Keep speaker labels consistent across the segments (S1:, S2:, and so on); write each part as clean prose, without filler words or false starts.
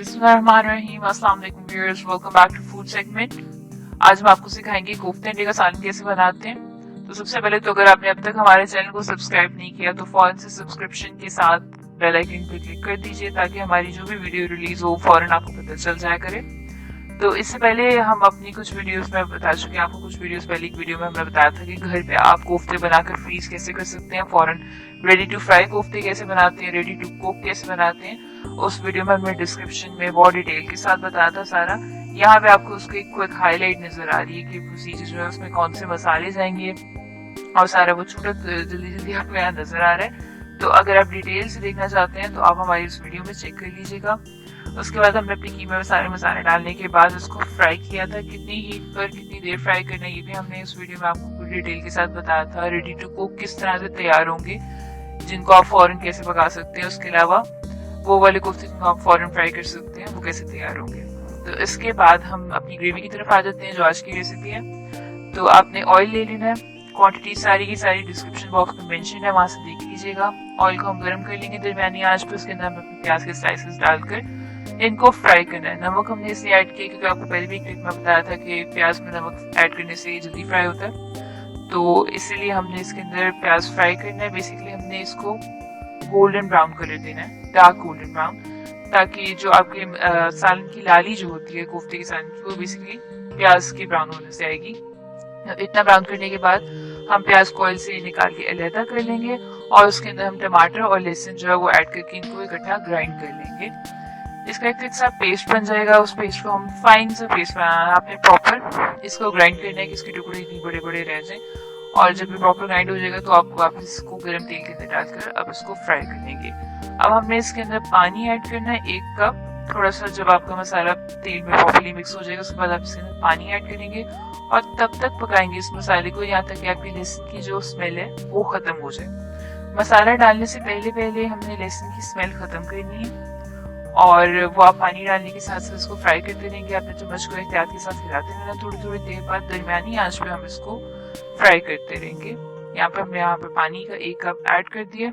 S1: बिस्मिल्लाहिर्रहमानिर्रहीम। अस्सलाम वालेकुम viewers, welcome back to food segment. आज हम आपको सिखाएंगे कोफ्ते अंडे का सालन कैसे बनाते हैं। तो सबसे पहले तो अगर आपने अब तक हमारे चैनल को सब्सक्राइब नहीं किया तो फौरन से सब्सक्रिप्शन के साथ बेल आइकन पर क्लिक कर दीजिए ताकि हमारी जो भी वीडियो रिलीज हो फौरन आपको पता चल जाया करे। तो इससे पहले हम अपनी कुछ वीडियोस में बता चुके हैं आपको, कुछ वीडियोस पहले एक वीडियो में हमने बताया था कि घर पे आप कोफ्ते बनाकर फ्रीज कैसे कर सकते हैं, फौरन रेडी टू फ्राई कोफ्ते कैसे बनाते हैं, रेडी टू कुक कैसे बनाते हैं। उस वीडियो में हमने डिस्क्रिप्शन में बहुत डिटेल के साथ बताया था सारा। यहाँ पे आपको उसकी एक क्विक हाईलाइट नजर आ रही है कि प्रोसीजर जो है उसमें कौन से मसाले जाएंगे और सारा वो छोटा जल्दी जल्दी आपको यहाँ नजर आ रहा है। तो अगर आप डिटेल से देखना चाहते हैं तो आप हमारी इस वीडियो में चेक कर लीजिएगा। उसके बाद हमने अपनी कीमा में सारे मसाले डालने के बाद उसको फ्राई किया था, कितनी हीट पर कितनी देर फ्राई करना ये भी हमने इस वीडियो में आपको पूरी डिटेल के साथ बताया था। रेडी टू कुक किस तरह से तैयार होंगे, जिनको आप फौरन कैसे पका सकते हैं, उसके अलावा वो वाले कोफ्ते जिनको आप फौरन फ्राई कर सकते हैं वो कैसे तैयार होंगे। तो इसके बाद हम अपनी ग्रेवी की तरफ आ जाते हैं जो आज की रेसिपी है। तो आपने ऑयल ले लेना है, क्वांटिटी सारी की सारी डिस्क्रिप्शन बॉक्स में मेंशन है, वहां से देख लीजिएगा। ऑयल को हम गर्म कर लेंगे दरमियानी आंच पे, उसके अंदर हम अपने प्याज के स्लाइसेस डालकर इनको फ्राई करना है। नमक हमने इसलिए ऐड किया क्योंकि आपको पहले भी क्लिप में बताया था कि प्याज में नमक ऐड करने से जल्दी फ्राई होता है, तो इसीलिए हमने इसके अंदर प्याज फ्राई करना है। बेसिकली हमने इसको गोल्डन ब्राउन कलर देना है, डार्क गोल्डन ब्राउन, ताकि जो आपके सालन की लाली जो होती है कोफ्ते के सालन की, वो बेसिकली प्याज की ब्राउन होने से आएगी। इतना ब्राउन करने के बाद हम प्याज को ऑयल से निकाल के अलहदा कर लेंगे और उसके अंदर हम टमाटर और लहसुन जो है वो ऐड करके इनको इकट्ठा ग्राइंड कर लेंगे। इसका एक अच्छा पेस्ट बन जाएगा। उस पेस्ट को हम फाइन सा पेस्ट बनाना है, आपने प्रॉपर इसको ग्राइंड करना है कि इसके टुकड़े इतने बड़े बड़े रह जाएं। और जब ये प्रॉपर ग्राइंड हो जाएगा तो आप वापस इसको गर्म तेल के अंदर डालकर अब इसको फ्राई कर लेंगे। अब हमने इसके अंदर पानी ऐड करना है 1 कप। थोड़ा सा जब आपका मसाला तेल में प्रॉपर्ली मिक्स हो जाएगा उसके बाद आप इसके अंदर पानी ऐड करेंगे और तब तक पकाएंगे इस मसाले को यहाँ तक कि आपकी लहसुन की जो स्मेल है वो खत्म हो जाए। मसाला डालने से पहले पहले हमने लहसुन की स्मेल खत्म करनी है और वो आप पानी डालने के साथ साथ इसको फ्राई करते रहेंगे। अपने चम्मच को एहतियात के साथ हिलाते रहना, थोड़ी थोड़ी देर बाद दरमियानी आंच पे हम इसको फ्राई करते रहेंगे। यहाँ पे पानी का 1 कप ऐड कर दिया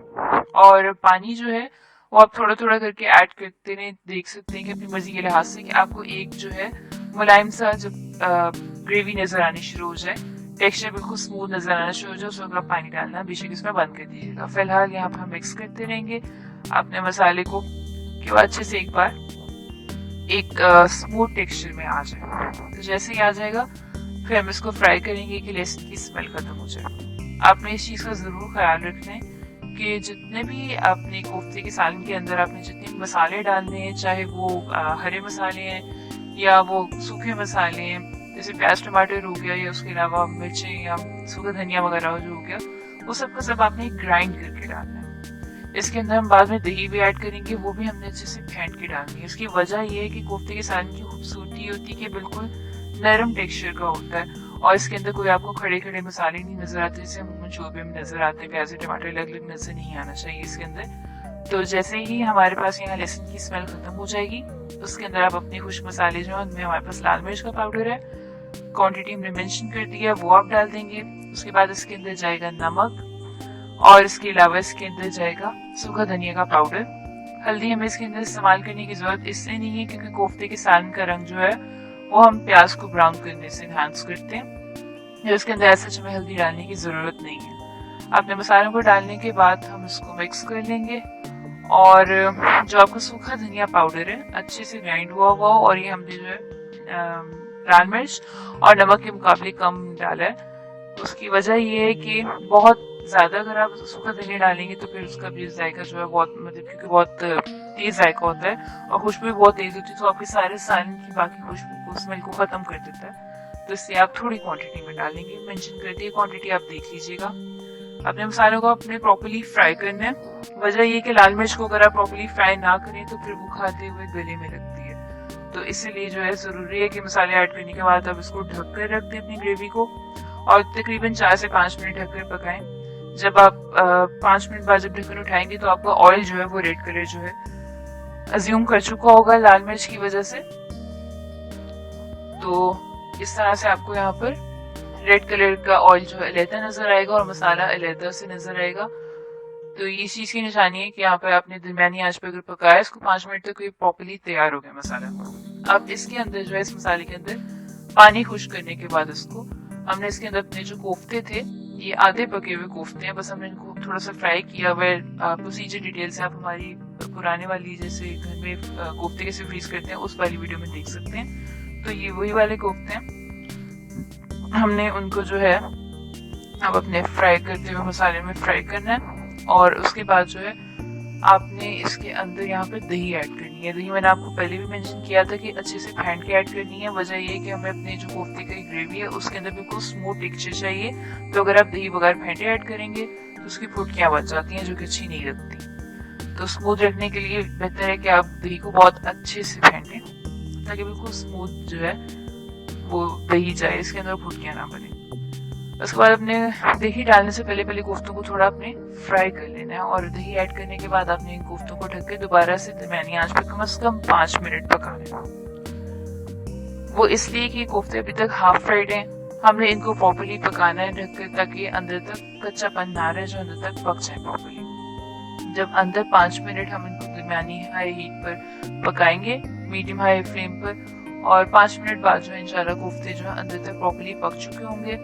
S1: और पानी जो है वो आप थोड़ा थोड़ा करके ऐड करते रहे। देख सकते हैं कि अपनी मर्जी के लिहाज से कि आपको एक जो है मुलायम सा जब ग्रेवी नजर आनी शुरू हो जाए, टेक्सचर बिल्कुल स्मूथ नजर आना शुरू हो जाए, उस वक्त आप पानी डालना बेशक इसमें बंद कर दीजिएगा। फिलहाल यहाँ पे हम मिक्स करते रहेंगे अपने मसाले को कि वो अच्छे से एक बार एक स्मूथ टेक्सचर में आ जाए। तो जैसे ही आ जाएगा फिर हम इसको फ्राई करेंगे कि लहसुन की स्मेल खत्म हो जाए। आपने इस चीज़ का ज़रूर ख्याल रखना है कि जितने भी आपने कोफ्ते के सालन के अंदर आपने जितने मसाले डालने हैं, चाहे वो हरे मसाले हैं या वो सूखे मसाले हैं, जैसे प्याज टमाटर हो गया या उसके अलावा मिर्चें या सूखा धनिया वगैरह जो हो गया, वो सब का सब आपने ग्राइंड करके डालना है। इसके अंदर हम बाद में दही भी ऐड करेंगे, वो भी हमने अच्छे से फेंट के डालनी है। इसकी वजह ये है कि कोफ्ते के सालन की खूबसूरती होती है कि बिल्कुल नरम टेक्सचर का होता है और इसके अंदर कोई आपको खड़े खड़े मसाले नहीं नजर आते जैसे मंचूरियन में नजर आते हैं। प्याज टमाटर अलग अलग नजर नहीं आना चाहिए इसके अंदर। तो जैसे ही हमारे पास यहाँ लहसुन की स्मेल खत्म हो जाएगी उसके अंदर आप अपने खुश्क मसाले जो है उनमें हमारे पास लाल मिर्च का पाउडर है, क्वांटिटी हमने मेंशन कर दिया, वो आप डाल देंगे। उसके बाद इसके अंदर जाएगा नमक और इसके अलावा इसके अंदर जाएगा सूखा धनिया का पाउडर। हल्दी हमें इसके अंदर इस्तेमाल करने की जरूरत इसलिए नहीं है क्योंकि कोफ्ते के सालन का रंग जो है वो हम प्याज को ब्राउन करने से इनहांस करते हैं, जो इसके अंदर ऐसा हमें हल्दी डालने की जरूरत नहीं है। अपने मसालों को डालने के बाद हम इसको मिक्स कर लेंगे और जो आपका सूखा धनिया पाउडर है अच्छे से ग्राइंड हुआ हुआ और ये हमने जो है लाल मिर्च और नमक के मुकाबले कम डाला है। उसकी वजह ये है कि बहुत ज्यादा अगर आप सूखा धनिया डालेंगे तो फिर उसका भी जायका जो है बहुत मतलब क्योंकि बहुत तेज जायका होता है और खुशबू भी बहुत तेज होती है, तो आपके सारे सालन की बाकी खुशबू को स्मेल को खत्म कर देता है। तो इससे आप थोड़ी क्वांटिटी में डालेंगे, मेंशन कर दिए क्वांटिटी आप देख लीजिएगा। अपने मसालों को अपने प्रॉपर्ली फ्राई करना है। वजह ये कि लाल मिर्च को अगर आप प्रॉपर्ली फ्राई ना करें तो फिर वो खाते हुए गले में लगती है, तो इसीलिए जो है जरूरी है कि मसाले ऐड करने के बाद आप इसको ढक कर रख दें अपनी ग्रेवी को और तकरीबन 4 से 5 मिनट ढककर पकाएं। जब आप 5 मिनट बाद जब ढक्कन उठाएंगे तो आपका ऑयल जो है वो रेड कलर जो है अज्यूम कर चुका होगा लाल मिर्च की वजह से। तो इस तरह से आपको यहाँ पर रेड कलर का ऑयल जो है अलहदा नजर आएगा और मसाला अलहदा से नजर आएगा। तो ये इस चीज की निशानी है कि यहाँ पे आपने दरमियानी आंच पे अगर पकाया इसको 5 मिनट तक, ये प्रॉपर्ली तैयार हो गया मसाला। अब इसके अंदर जो है, इस मसाले के अंदर पानी खुश्क करने के बाद इसको हमने इसके अंदर अपने जो कोफ्ते थे, ये आधे पके हुए कोफ्ते हैं, बस हमने इनको थोड़ा सा फ्राई किया हुआ है। प्रोसीजर डिटेल से आप हमारी पुराने वाली जैसे घर में कोफ्ते कैसे फ्रीज करते हैं उस वाली वीडियो में देख सकते हैं। तो ये वही वाले कोफ्ते हैं, हमने उनको जो है अब अपने फ्राई करते हुए मसाले में फ्राई करना है। और उसके बाद जो है आपने इसके अंदर यहाँ पे दही ऐड करनी है। दही मैंने आपको पहले भी मेंशन किया था कि अच्छे से फेंट के ऐड करनी है। वजह ये है कि हमें अपने जो कोफ्ते की ग्रेवी है उसके अंदर बिल्कुल स्मूथ टेक्सचर चाहिए। तो अगर आप दही बगैर फेंटे ऐड करेंगे तो उसकी फुटकियाँ बच जाती हैं जो कि अच्छी नहीं लगती। तो स्मूथ रखने के लिए बेहतर है कि आप दही को बहुत अच्छे से फेंटें ताकि बिल्कुल स्मूथ जो है वो दही जाए, इसके अंदर फुटकियाँ ना बने। उसके बाद अपने दही डालने से पहले कोफ्तों को थोड़ा अपने फ्राई कर लेना है। और दही ऐड करने के बाद आपने इन कोफ्तों को ढक के दोबारा से दरमियानी आंच पे कम से कम 5 मिनट पकाना है। वो इसलिए कि कोफ्ते अभी तक हाफ फ्राइड हैं, हमने इनको प्रॉपर्ली पकाना है ढककर ताकि अंदर तक कच्चापन ना रहे, जो अंदर तक पक जाए प्रॉपर्ली। जब अंदर 5 मिनट हम इनको दरमियानी हाई हीट पर पकाएंगे, मीडियम हाई फ्लेम पर, और 5 मिनट बाद जो है इंशाल्लाह कोफ्ते जो है अंदर तक प्रॉपर्ली पक चुके होंगे।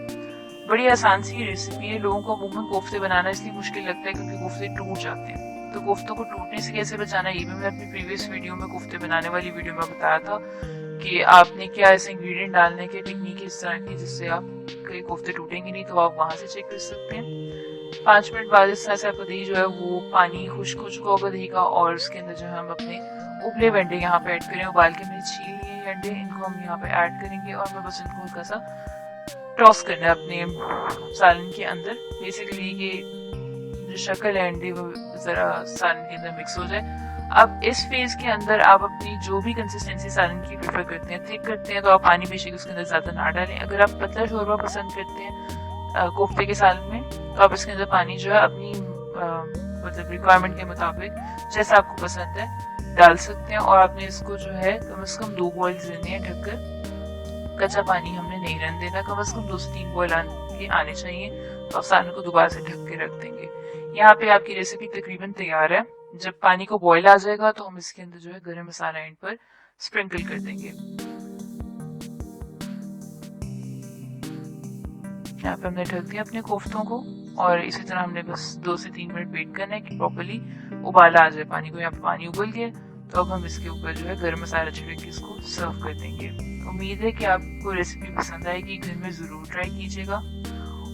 S1: बड़ी आसान सी रेसिपी है। लोगों को अमूमन कोफ्ते बनाना इसलिए मुश्किल लगता है क्योंकि कोफ्ते टूट जाते हैं। तो कोफ्तों को टूटने से कैसे बचाना, ये भी मैं अपनी प्रीवियस वीडियो में, कोफ्ते बनाने वाली वीडियो में बताया था कि आपने क्या ऐसे इंग्रेडिएंट डालने की टेक्निक इस तरह की जिससे आप कई कोफ्ते टूटेंगे नहीं। तो आप वहां से चेक कर सकते हैं। 5 मिनट बाद इस तरह से आपका दही जो है वो पानी खुश्क हो चुका होगा दही का, और उसके अंदर जो है हम अपने उबले अंडे यहाँ पे ऐड करें। उबाल के मैंने छील लिए अंडे, इनको हम यहाँ पे ऐड करेंगे और मैं बस इनको हल्का सा टॉस करना है अपने सालन के अंदर। बेसिकली ये जो शक्ल है अंडे वो जरा सालन के अंदर मिक्स हो जाए। अब इस फेज के अंदर आप अपनी जो भी कंसिस्टेंसी सालन की प्रेफर करते हैं, थिक करते हैं तो आप पानी बेशक उसके अंदर ज्यादा ना डालें। अगर आप पतला शोरबा पसंद करते हैं कोफ्ते के सालन में तो आप इसके अंदर पानी जो है अपनी मतलब रिक्वायरमेंट के मुताबिक जैसा आपको पसंद है डाल सकते हैं। और आपने इसको जो है कम से कम 2 बॉइल्स देने हैं ढककर, कच्चा पानी हमने नहीं रहने देना। कम से कम 2 से 3 बॉयल आने चाहिए। तो आप सालन को दोबारा से ढक के रख देंगे। यहाँ पे आपकी रेसिपी तकरीबन तैयार है। जब पानी को बॉयल आ जाएगा तो हम इसके अंदर जो है गरम मसाला एंड पर स्प्रिंकल कर देंगे। यहाँ पे हमने ढक दिया अपने कोफ्तों को और इसी तरह हमने बस 2 से 3 मिनट वेट करना है कि प्रॉपर्ली उबाला आ जाए पानी को। यहाँ पे पानी उबल गया तो अब हम इसके ऊपर जो है गरम मसाला छिड़क के इसको सर्व कर देंगे। उम्मीद है कि आपको रेसिपी पसंद आएगी, घर में ज़रूर ट्राई कीजिएगा।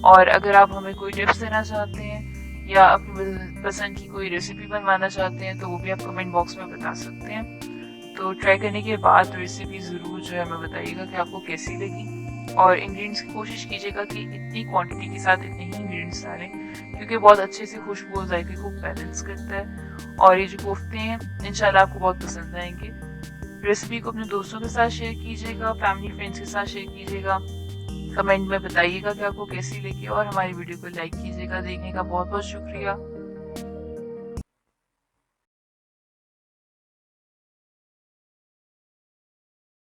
S1: और अगर आप हमें कोई टिप्स देना चाहते हैं या अपनी पसंद की कोई रेसिपी बनवाना चाहते हैं तो वो भी आप कमेंट बॉक्स में बता सकते हैं। तो ट्राई करने के बाद रेसिपी ज़रूर जो है हमें बताइएगा कि आपको कैसी लगी। और इंग्रेडिएंट्स की कोशिश कीजिएगा कि इतनी क्वांटिटी के साथ इतने ही इंग्रेडिएंट्स डालें क्योंकि बहुत अच्छे से खुशबू और जायके को बैलेंस करता है। और ये जो कोफ्ते हैं इंशाल्लाह आपको बहुत पसंद आएंगे। रेसिपी को अपने दोस्तों के साथ शेयर कीजिएगा, फैमिली फ्रेंड्स के साथ शेयर कीजिएगा। कमेंट में बताइएगा कि आपको कैसी लगी और हमारी वीडियो को लाइक कीजिएगा। देखने का बहुत बहुत शुक्रिया।